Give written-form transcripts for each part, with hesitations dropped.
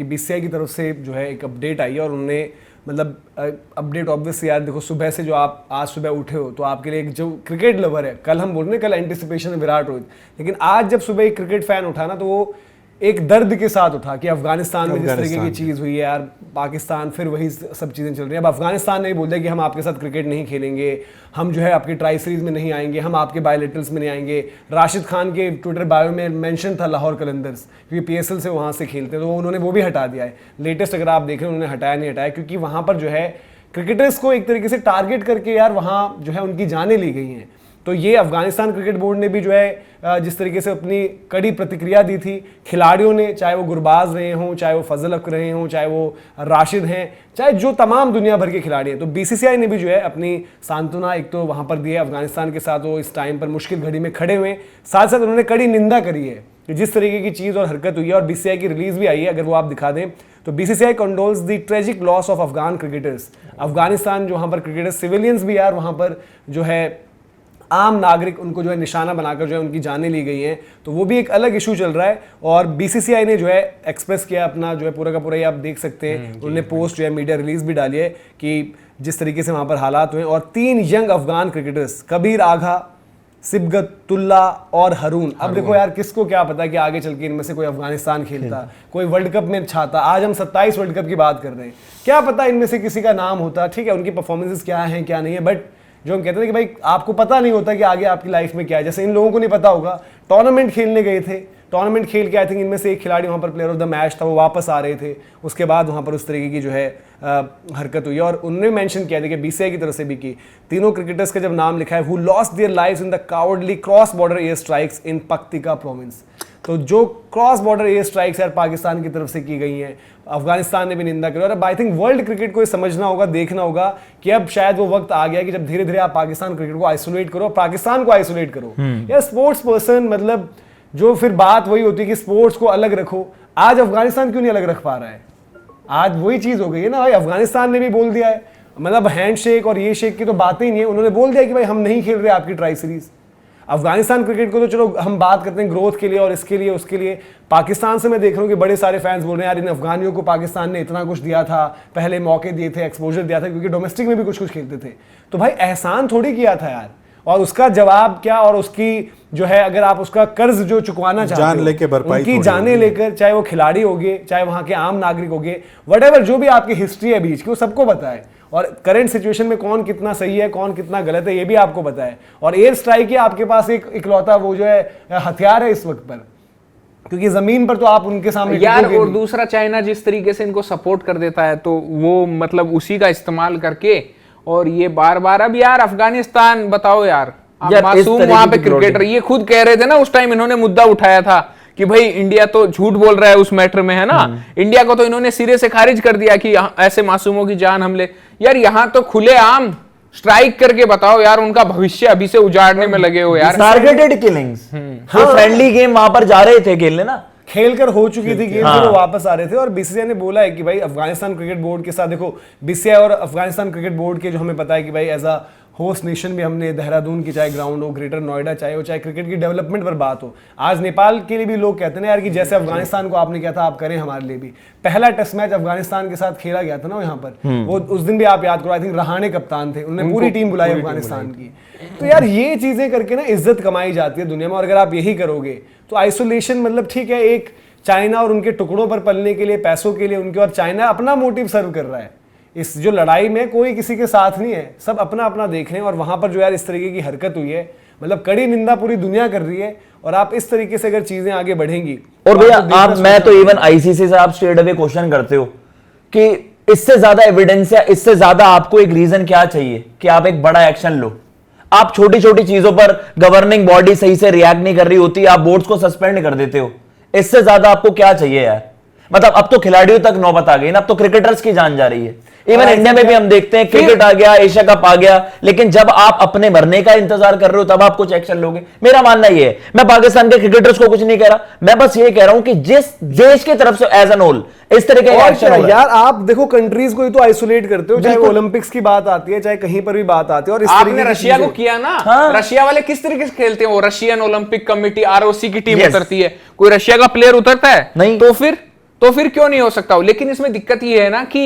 कि बीसीसीआई की तरफ से जो है एक अपडेट आई है और उन्होंने मतलब अपडेट ऑब्वियसली यार देखो, सुबह से जो आप आज सुबह उठे हो तो आपके लिए एक जो क्रिकेट लवर है, कल हम बोल रहे हैं कल एंटिसिपेशन विराट रोहित, लेकिन आज जब सुबह एक क्रिकेट फैन उठा ना तो वो एक दर्द के साथ उठा कि अफगानिस्तान में जिस तरीके की चीज़ हुई है यार, पाकिस्तान फिर वही सब चीज़ें चल रही हैं। अब अफगानिस्तान ने ही बोल दिया कि हम आपके साथ क्रिकेट नहीं खेलेंगे, हम जो है आपकी ट्राई सीरीज में नहीं आएंगे, हम आपके बायलेटरल्स में नहीं आएंगे। राशिद खान के ट्विटर बायो में मेंशन था लाहौर कलंदर्स, क्योंकि पीएसएल से वहाँ से खेलते हैं, तो उन्होंने वो भी हटा दिया है। लेटेस्ट अगर आप देखें उन्होंने हटाया नहीं हटाया, क्योंकि वहाँ पर जो है क्रिकेटर्स को एक तरीके से टारगेट करके यार वहाँ जो है उनकी जानें ली गई हैं। तो ये अफगानिस्तान क्रिकेट बोर्ड ने भी जो है जिस तरीके से अपनी कड़ी प्रतिक्रिया दी थी, खिलाड़ियों ने, चाहे वो गुरबाज रहे हों, चाहे वो फजल हक रहे हों, चाहे वो राशिद हैं, चाहे जो तमाम दुनिया भर के खिलाड़ी हैं, तो बीसीसीआई ने भी जो है अपनी सांत्वना एक तो वहाँ पर दी है अफगानिस्तान के साथ। वो इस टाइम पर मुश्किल घड़ी में खड़े हुए, साथ साथ उन्होंने कड़ी निंदा करी है कि जिस तरीके की चीज़ और हरकत हुई है। और बीसीसीआई की रिलीज भी आई है, अगर वो आप दिखा दें तो BCCI condoles the tragic loss of Afghan cricketers. Afghanistan जो वहाँ पर क्रिकेटर्स, सिविलियंस भी यार वहाँ पर जो है आम नागरिक, उनको जो है निशाना बनाकर जो है उनकी जानें ली गई हैं, तो वो भी एक अलग इशू चल रहा है। और बीसीसीआई ने जो है एक्सप्रेस किया अपना जो है पूरा का पूरा, ये आप देख सकते हैं उन्होंने पोस्ट जो है मीडिया रिलीज भी डाली है कि जिस तरीके से वहाँ पर हालात हुए। और 3 यंग अफगान क्रिकेटर्स, कबीर आगा, सिबगतुल्ला और हरून। अब देखो यार, किसको क्या पता कि आगे चल के इनमें से कोई अफगानिस्तान खेलता, कोई वर्ल्ड कप में छाता। आज हम 27 वर्ल्ड कप की बात कर रहे हैं, क्या पता इनमें से किसी का नाम होता। ठीक है, उनकी परफॉर्मेंसेस क्या हैं क्या नहीं है, बट जो हम कहते हैं कि भाई आपको पता नहीं होता कि आगे आपकी लाइफ में क्या है। जैसे इन लोगों को नहीं पता होगा, टूर्नामेंट खेलने गए थे, टूर्नामेंट खेल के आई थिंक इनमें से एक खिलाड़ी वहाँ पर प्लेयर ऑफ द मैच था, वो वापस आ रहे थे, उसके बाद वहाँ पर उस तरीके की जो है हरकत हुई। और उन्होंने मेंशन किया था कि बीसीसीआई की तरफ से भी कि तीनों क्रिकेटर्स का जब नाम लिखा है, who lost their lives in the cowardly cross border air strikes in Paktika province. तो जो क्रॉस बॉर्डर एयर स्ट्राइक्स यार पाकिस्तान की तरफ से की गई हैं, अफगानिस्तान ने भी निंदा करी। और अब आई थिंक वर्ल्ड क्रिकेट को ये समझना होगा, देखना होगा कि अब शायद वो वक्त आ गया कि जब धीरे धीरे आप पाकिस्तान क्रिकेट को आइसोलेट करो, पाकिस्तान को आइसोलेट करो। यार स्पोर्ट्स पर्सन, मतलब जो फिर बात वही होती है कि स्पोर्ट्स को अलग रखो। आज अफगानिस्तान क्यों नहीं अलग रख पा रहा है? आज वही चीज हो गई है ना भाई, अफगानिस्तान ने भी बोल दिया है, मतलब हैंडशेक और ये शेक की तो बातें ही नहीं है, उन्होंने बोल दिया कि भाई हम नहीं खेल रहे आपकी ट्राई सीरीज। अफगानिस्तान क्रिकेट को तो चलो हम बात करते हैं ग्रोथ के लिए और इसके लिए उसके लिए। पाकिस्तान से मैं देख रहा हूँ कि बड़े सारे फैंस बोल रहे हैं यार इन अफगानियों को पाकिस्तान ने इतना कुछ दिया था, पहले मौके दिए थे, एक्सपोजर दिया था, क्योंकि डोमेस्टिक में भी कुछ कुछ खेलते थे। तो भाई एहसान थोड़ी किया था यार, और उसका जवाब क्या, और उसकी जो है अगर आप उसका कर्ज जो चुकवाना चाहते हो, उनकी जाने लेकर, चाहे वो खिलाड़ी होंगे, चाहे वहाँ के आम नागरिक होंगे, व्हाटएवर जो भी आपकी हिस्ट्री है बीच की, वो सबको पता है। और करंट सिचुएशन में कौन कितना सही है, कौन कितना गलत है, ये भी आपको पता है। और एयर स्ट्राइक ही आपके पास एक इकलौता वो जो है हथियार है इस वक्त पर, क्योंकि जमीन पर तो आप उनके सामने यार। और दूसरा, चाइना जिस तरीके से इनको सपोर्ट कर देता है, तो वो मतलब उसी का इस्तेमाल करके, और ये बार बार अब यार अफगानिस्तान बताओ यार मासूम वहां पे क्रिकेटर, ये खुद कह रहे थे ना उस टाइम, इन्होंने मुद्दा उठाया था कि भाई इंडिया तो झूठ बोल रहा है उस मैटर में, है ना। इंडिया को तो इन्होंने सिरे से खारिज कर दिया कि ऐसे मासूमों की जान हमले। यार यहाँ तो खुलेआम स्ट्राइक करके बताओ यार, उनका भविष्य अभी से उजाड़ने में लगे हो यार। टारगेटेड किलिंग्स, फ्रेंडली गेम वहां पर जा रहे थे खेलने ना, खेलकर हो चुकी थी गेम, फिर वो वापस आ रहे थे। और बीसीसीआई ने बोला है कि भाई अफगानिस्तान क्रिकेट बोर्ड के साथ, देखो बीसीसीआई और अफगानिस्तान क्रिकेट बोर्ड के जो हमें पता है कि भाई एज अ होस्ट नेशन भी हमने देहरादून की चाहे ग्राउंड हो, ग्रेटर नोएडा चाहे हो, चाहे क्रिकेट की डेवलपमेंट पर बात हो। आज नेपाल के लिए भी लोग कहते हैं यार कि जैसे अफगानिस्तान को आपने किया था आप करें हमारे लिए भी। पहला टेस्ट मैच अफगानिस्तान के साथ खेला गया था ना यहाँ पर, वो उस दिन भी आप याद करो, आई थिंक रहाणे कप्तान थे, उन्होंने पूरी टीम बुलाई अफगानिस्तान की। तो यार ये चीजें करके ना इज्जत कमाई जाती है दुनिया में, और अगर आप यही करोगे तो आइसोलेशन, मतलब ठीक है एक चाइना और उनके टुकड़ों पर पलने के लिए, पैसों के लिए उनके, और चाइना अपना मोटिव सर्व कर रहा है इस जो लड़ाई में, कोई किसी के साथ नहीं है, सब अपना अपना देख रहे हैं। और वहां पर जो यार इस तरीके की हरकत हुई है, मतलब कड़ी निंदा पूरी दुनिया कर रही है। और आप इस तरीके से अगर चीजें आगे बढ़ेंगी, और भैया आप, मैं तो इवन आईसीसी से आप स्ट्रेट अवे क्वेश्चन करते हो कि इससे ज्यादा एविडेंस या इससे ज्यादा आपको एक रीजन क्या चाहिए कि आप एक बड़ा एक्शन लो। आप छोटी छोटी चीजों पर गवर्निंग बॉडी सही से रिएक्ट नहीं कर रही होती, आप बोर्ड्स को सस्पेंड कर देते हो। इससे ज्यादा आपको क्या चाहिए यार? मतलब अब तो खिलाड़ियों तक नौबत आ गई ना, अब तो क्रिकेटर्स की जान जा रही है। इवन इंडिया में भी हम देखते हैं क्रिकेट आ गया, एशिया कप आ गया, लेकिन जब आप अपने मरने का इंतजार कर रहे हो तब आप कुछ एक्शन लोगे। मेरा मानना यह है, मैं पाकिस्तान के क्रिकेटर्स को कुछ नहीं कह रहा, मैं बस ये कह रहा हूं कि जिस देश की तरफ से एज एन होल इस तरह के एक्शन हो, यार आप देखो कंट्रीज को ही तो आइसोलेट करते हो, चाहे ओलंपिक्स की बात आती है, चाहे कहीं पर भी बात आती है। और आपने रशिया को किया ना, रशिया वाले किस तरीके से खेलते हैं, वो रशियन ओलंपिक कमेटी आरओसी की टीम उतरती है, कोई रशिया का प्लेयर उतरता है? नहीं। तो फिर तो फिर क्यों नहीं हो सकता हो। लेकिन इसमें दिक्कत ये है ना कि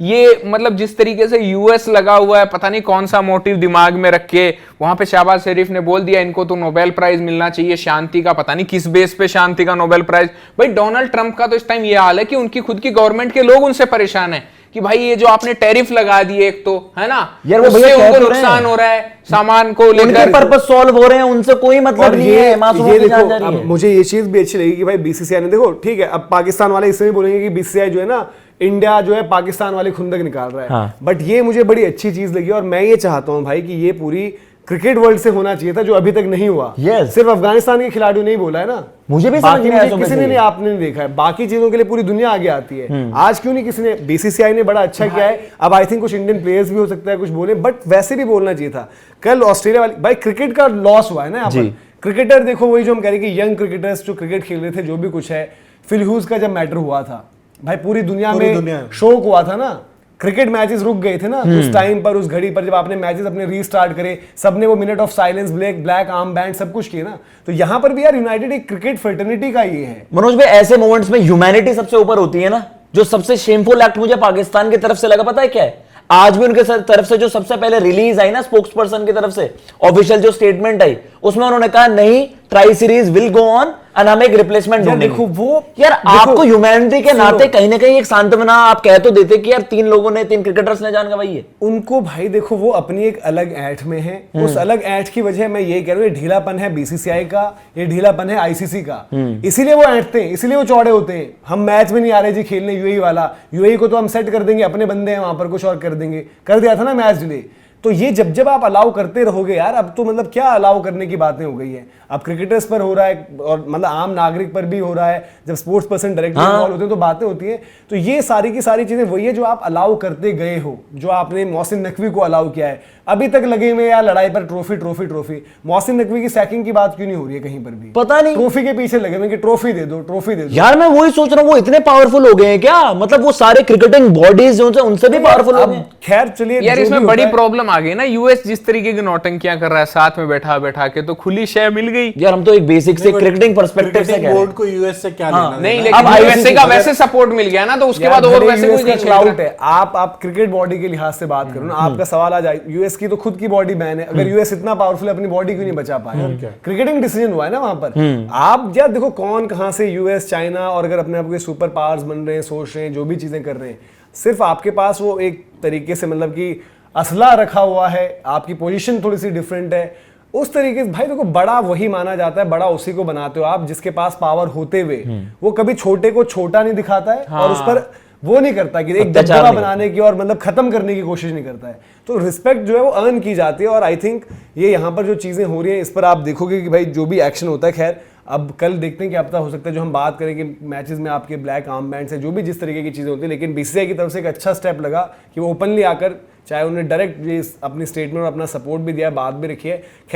ये मतलब जिस तरीके से यूएस लगा हुआ है, पता नहीं कौन सा मोटिव दिमाग में रख के वहां पे शहबाज शरीफ ने बोल दिया इनको तो नोबेल प्राइज मिलना चाहिए शांति का, पता नहीं किस बेस पे शांति का नोबेल प्राइज। भाई डोनाल्ड ट्रंप का तो इस टाइम ये हाल है कि उनकी खुद की गवर्नमेंट के लोग उनसे परेशान है कि भाई ये जो आपने टैरिफ लगा दिए एक तो, है ना यार, वो उससे भैया कह उनको तो रहे नुकसान हैं। हो रहा है सामान को उनके लेकर। पर्पस सॉल्व हो रहे हैं, उनसे कोई मतलब और नहीं है, मासूमों ये की जान देखो, जा रही अब है। मुझे ये चीज भी अच्छी लगी कि भाई बीसीसीआई ने, देखो ठीक है, अब पाकिस्तान वाले इसमें भी बोलेंगे कि बीसीसीआई जो है ना इंडिया जो है पाकिस्तान वाले खुंदक निकाल रहा है, हाँ। बट ये मुझे बड़ी अच्छी चीज लगी और मैं ये चाहता हूं भाई कि ये पूरी क्रिकेट वर्ल्ड से होना चाहिए था जो अभी तक नहीं हुआ। Yes. सिर्फ अफगानिस्तान के खिलाड़ियों ने ही बोला है ना, मुझे भी समझ बाकी में आया, मुझे किसी ने नहीं, आपने नहीं देखा है, बाकी चीजों के लिए पूरी दुनिया आगे आती है। आज क्यों नहीं किसी ने, बीसीसीआई ने बड़ा अच्छा किया है। अब आई थिंक कुछ इंडियन प्लेयर्स भी हो सकता है कुछ बोले, बट वैसे भी बोलना चाहिए था। कल ऑस्ट्रेलिया वाली, भाई क्रिकेट का लॉस हुआ है ना यहाँ पर। क्रिकेटर देखो, वही जो हम कह रहे हैं कि यंग क्रिकेटर्स जो क्रिकेट खेल रहे थे, जो भी कुछ है, फिल ह्यूज का जब मैटर हुआ था भाई पूरी दुनिया में शोक हुआ था ना, क्रिकेट मैचेस रुक गए थे ना, तो उस टाइम पर, उस घड़ी पर जब आपने मैचेस अपने रीस्टार्ट करे, सबने वो minute of silence, black arm band सब कुछ किया ना, तो यहां पर भी यार यूनाइटेड एक क्रिकेट फ्रेटर्निटी का ये है। मनोज भाई, ऐसे मोमेंट्स में ह्यूमैनिटी सबसे ऊपर होती है ना। जो सबसे शेमफुल एक्ट मुझे पाकिस्तान की तरफ से लगा, पता है क्या है? आज भी उनके तरफ से जो सबसे पहले रिलीज आई ना स्पोक्स पर्सन की तरफ से ऑफिशियल जो स्टेटमेंट आई, उसमें उन्होंने कहा नहीं, tri series will go on and हम एक रिप्लेसमेंट ढूंढेंगे। देखो वो, यार आपको ह्यूमैनिटी के नाते कहीं ना कहीं एक सांत्वना आप कह तो देते कि यार 3 लोगों ने, 3 क्रिकेटर्स ने जान गंवाई है। उनको भाई देखो वो अपनी एक अलग ऐठ में है, उस अलग ऐठ की वजह मैं ये कह रहा हूँ, ये ढीलापन है बीसीसीआई का, ये ढीलापन है आईसीसी का, इसीलिए वो ऐठते हैं, इसीलिए वो चौड़े होते हैं। हम मैच में नहीं आ रहे जी खेलने यूएई वाला, यूएई को तो हम सेट कर देंगे, अपने बंदे हैं वहां पर, कुछ और कर देंगे, कर दिया था ना मैच डिले। तो ये जब आप अलाउ करते रहोगे यार, अब तो मतलब क्या अलाउ करने की बातें हो गई है। अब क्रिकेटर्स पर हो रहा है और मतलब आम नागरिक पर भी हो रहा है, जब स्पोर्ट्स पर्सन डायरेक्टली इन्वॉल्व होते हैं तो बातें होती हैं। तो ये सारी की सारी चीजें वही है जो आप अलाउ करते गए हो, जो आपने मोहसिन नकवी को अलाउ किया है। अभी तक लगे हुए यार लड़ाई पर, trophy trophy trophy. Mohsin Naqvi की सैकिंग की बात क्यों नहीं हो रही है कहीं पर भी? पता नहीं, ट्रॉफी के पीछे लगे हुए कि ट्रॉफी दे दो, ट्रॉफी दे दो। यार मैं वही सोच रहा हूँ, वो इतने पावरफुल हो गए हैं क्या? मतलब वो सारे क्रिकेटिंग बॉडीज जो उनसे भी पावरफुल हो गए। खैर चलिए, यार इसमें बड़ी प्रॉब्लम आ गई ना, यूएस जिस तरीके की नौटंकियां कर रहा है साथ में बैठा बैठा के, तो खुली शय मिल गई। यार हम तो एक बेसिक से क्रिकेटिंग पर्सपेक्टिव से कह रहे हैं। बोर्ड को यूएस से क्या लेना नहीं, देना? लेकिन यूएसए का वैसे सपोर्ट मिल गया ना, तो उसके बाद और वैसे कोई नहीं क्लाउड है। आप क्रिकेट बॉडी के लिहाज से बात करो ना, आपका सवाल आ जाए, यूएस की तो खुद की बॉडी बैन है, अगर यूएस इतना पावरफुल है अपनी बॉडी क्यों नहीं बचा पाया? क्रिकेटिंग डिसीजन हुआ है ना वहां पर। आप यार देखो कौन कहां से, यूएस, चाइना, और अगर अपने आप को सुपर पावर्स बन रहे हैं, सोच रहे हैं, जो भी चीजें कर रहे हैं, सिर्फ आपके पास वो एक तरीके से मतलब कि असला रखा हुआ है, आपकी पोजीशन थोड़ी सी डिफरेंट है, उस तरीके से भाई देखो बड़ा वही माना जाता है, बड़ा उसी को बनाते हो आप जिसके पास पावर होते हुए वो कभी छोटे को छोटा नहीं दिखाता है, और उस पर वो नहीं करता कि एक दबदबा बनाने की और मतलब खत्म करने की कोशिश नहीं करता है। तो रिस्पेक्ट जो है वो अर्न की जाती है, और आई थिंक ये यहाँ पर जो चीजें हो रही हैं इस पर आप देखोगे कि भाई जो भी एक्शन होता है, खैर अब कल देखते हैं कि अब तक हो सकता है जो हम बात करें कि मैचेस में आपके ब्लैक आर्म बैंड से जो भी जिस तरीके की चीजें होती है, लेकिन बीसीसीआई की तरफ से एक अच्छा स्टेप लगा कि वो ओपनली आकर, चाहे उन्हें डायरेक्ट अपनी स्टेटमेंट और अपना सपोर्ट भी दिया, बात भी रखी है। खैर